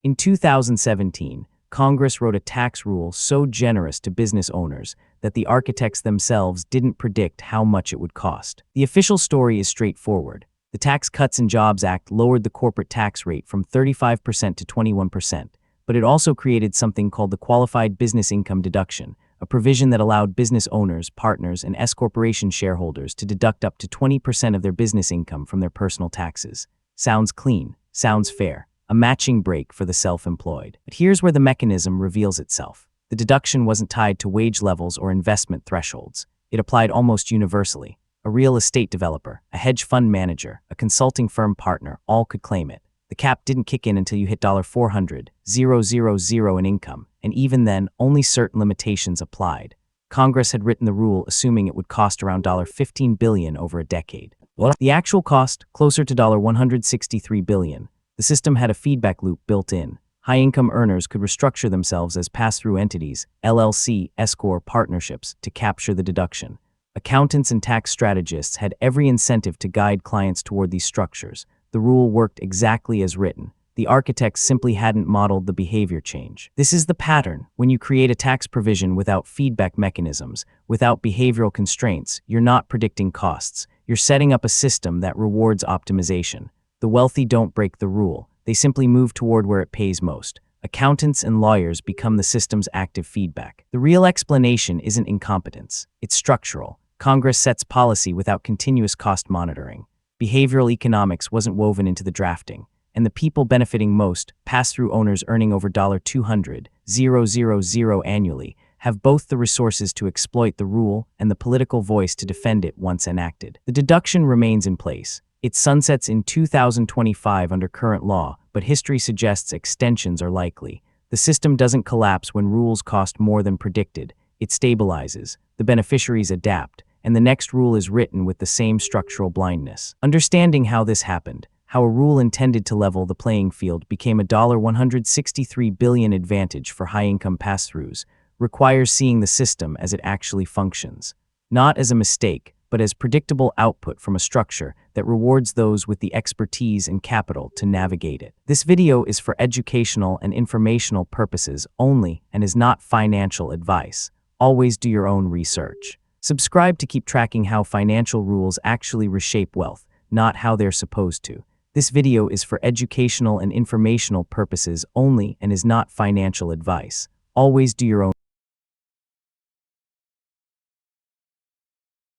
In 2017, Congress wrote a tax rule so generous to business owners that the architects themselves didn't predict how much it would cost. The official story is straightforward. The Tax Cuts and Jobs Act lowered the corporate tax rate from 35% to 21%, but it also created something called the Qualified Business Income Deduction, a provision that allowed business owners, partners, and S-corporation shareholders to deduct up to 20% of their business income from their personal taxes. Sounds clean, sounds fair, a matching break for the self-employed. But here's where the mechanism reveals itself. The deduction wasn't tied to wage levels or investment thresholds. It applied almost universally. A real estate developer, a hedge fund manager, a consulting firm partner, all could claim it. The cap didn't kick in until you hit $400,000 in income, and even then, only certain limitations applied. Congress had written the rule assuming it would cost around $15 billion over a decade. The actual cost, closer to $163 billion. The system had a feedback loop built in. High-income earners could restructure themselves as pass-through entities, LLC, S-corp partnerships, to capture the deduction. Accountants and tax strategists had every incentive to guide clients toward these structures. The rule worked exactly as written. The architects simply hadn't modeled the behavior change. This is the pattern. When you create a tax provision without feedback mechanisms, without behavioral constraints, you're not predicting costs. You're setting up a system that rewards optimization. The wealthy don't break the rule. They simply move toward where it pays most. Accountants and lawyers become the system's active feedback. The real explanation isn't incompetence. It's structural. Congress sets policy without continuous cost monitoring. Behavioral economics wasn't woven into the drafting. And the people benefiting most, pass-through owners earning over $200,000 annually, have both the resources to exploit the rule and the political voice to defend it once enacted. The deduction remains in place. It sunsets in 2025 under current law, but history suggests extensions are likely. The system doesn't collapse when rules cost more than predicted. It stabilizes, the beneficiaries adapt, and the next rule is written with the same structural blindness. Understanding how this happened, how a rule intended to level the playing field became a $163 billion advantage for high-income pass-throughs, requires seeing the system as it actually functions. Not as a mistake, but as predictable output from a structure that rewards those with the expertise and capital to navigate it. This video is for educational and informational purposes only and is not financial advice. Always do your own research. Subscribe to keep tracking how financial rules actually reshape wealth, not how they're supposed to. This video is for educational and informational purposes only and is not financial advice. Always do your own